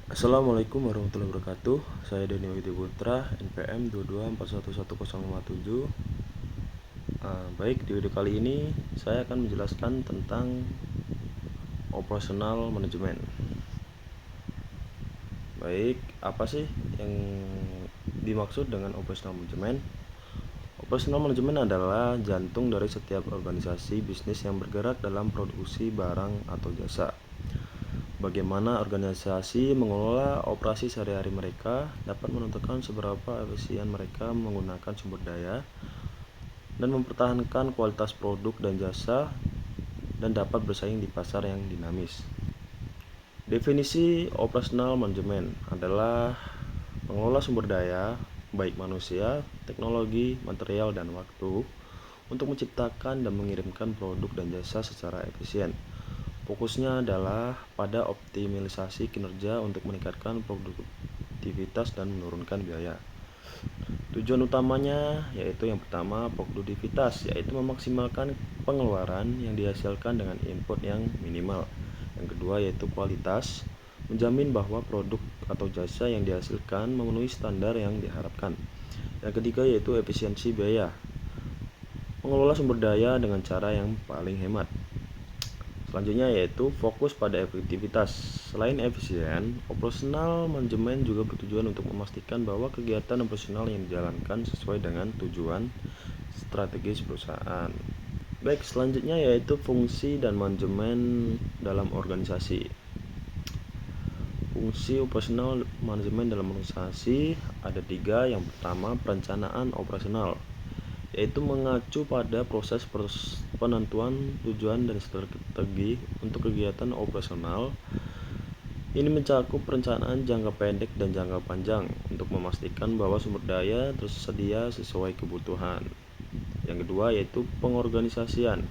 Assalamualaikum warahmatullahi wabarakatuh. Saya Deni Widi Putra, NPM 224111057. Baik, di video kali ini saya akan menjelaskan tentang operasional manajemen. Baik, apa sih yang dimaksud dengan operasional manajemen? Operasional manajemen adalah jantung dari setiap organisasi bisnis yang bergerak dalam produksi barang atau jasa. Bagaimana organisasi mengelola operasi sehari-hari mereka dapat menentukan seberapa efisien mereka menggunakan sumber daya dan mempertahankan kualitas produk dan jasa dan dapat bersaing di pasar yang dinamis. Definisi operasional manajemen adalah mengelola sumber daya, baik manusia, teknologi, material, dan waktu untuk menciptakan dan mengirimkan produk dan jasa secara efisien. Fokusnya adalah pada optimalisasi kinerja untuk meningkatkan produktivitas dan menurunkan biaya. Tujuan utamanya yaitu yang pertama produktivitas, yaitu memaksimalkan pengeluaran yang dihasilkan dengan input yang minimal. Yang kedua yaitu kualitas, menjamin bahwa produk atau jasa yang dihasilkan memenuhi standar yang diharapkan. Yang ketiga yaitu efisiensi biaya, mengelola sumber daya dengan cara yang paling hemat. Selanjutnya yaitu fokus pada efektivitas. Selain efisien, operasional manajemen juga bertujuan untuk memastikan bahwa kegiatan operasional yang dijalankan sesuai dengan tujuan strategis perusahaan. Baik, selanjutnya yaitu fungsi dan manajemen dalam organisasi. Fungsi operasional manajemen dalam organisasi ada 3. Yang pertama, perencanaan operasional, yaitu mengacu pada proses penentuan tujuan dan strategi untuk kegiatan operasional. Ini mencakup perencanaan jangka pendek dan jangka panjang untuk memastikan bahwa sumber daya tersedia sesuai kebutuhan. Yang kedua yaitu pengorganisasian,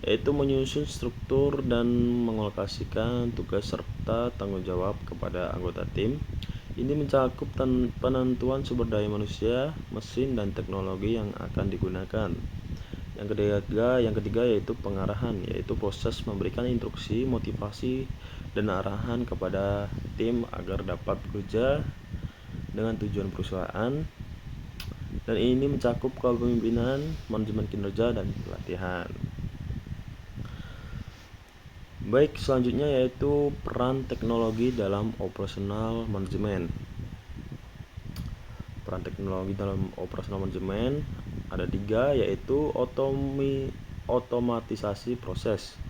yaitu menyusun struktur dan mengalokasikan tugas serta tanggung jawab kepada anggota tim. Ini mencakup penentuan sumber daya manusia, mesin, dan teknologi yang akan digunakan. Yang ketiga yaitu pengarahan, yaitu proses memberikan instruksi, motivasi, dan arahan kepada tim agar dapat bekerja dengan tujuan perusahaan. Dan ini mencakup kepemimpinan, manajemen kinerja, dan pelatihan. Baik, selanjutnya yaitu peran teknologi dalam operasional manajemen. Peran teknologi dalam operasional manajemen ada 3, yaitu otomatisasi proses,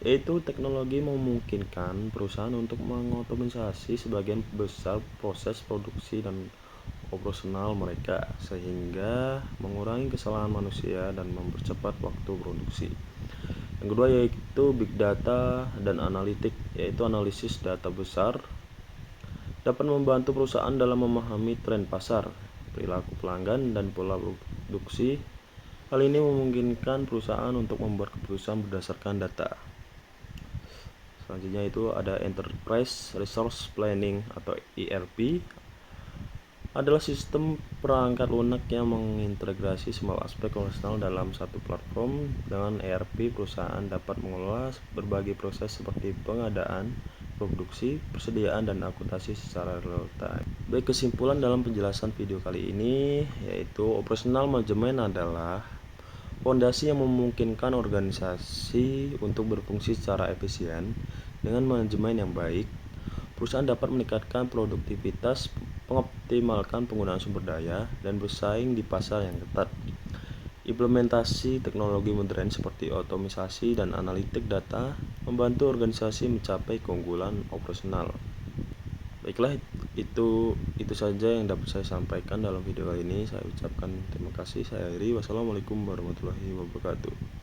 yaitu teknologi memungkinkan perusahaan untuk mengotomatisasi sebagian besar proses produksi dan operasional mereka sehingga mengurangi kesalahan manusia dan mempercepat waktu produksi. Yang kedua yaitu big data dan analitik, yaitu analisis data besar dapat membantu perusahaan dalam memahami tren pasar, perilaku pelanggan, dan pola produksi. Hal ini memungkinkan perusahaan untuk membuat keputusan berdasarkan data. Selanjutnya itu ada Enterprise Resource Planning atau ERP, adalah sistem perangkat lunak yang mengintegrasi semua aspek operasional dalam satu platform. Dengan ERP, perusahaan dapat mengelola berbagai proses seperti pengadaan, produksi, persediaan, dan akuntansi secara real time. Baik, kesimpulan dalam penjelasan video kali ini yaitu operasional manajemen adalah fondasi yang memungkinkan organisasi untuk berfungsi secara efisien. Dengan manajemen yang baik, perusahaan dapat meningkatkan produktivitas, mengoptimalkan penggunaan sumber daya, dan bersaing di pasar yang ketat. Implementasi teknologi modern seperti otomatisasi dan analitik data membantu organisasi mencapai keunggulan operasional. Baiklah, itu saja yang dapat saya sampaikan dalam video kali ini. Saya ucapkan terima kasih. Saya akhiri. Wassalamualaikum warahmatullahi wabarakatuh.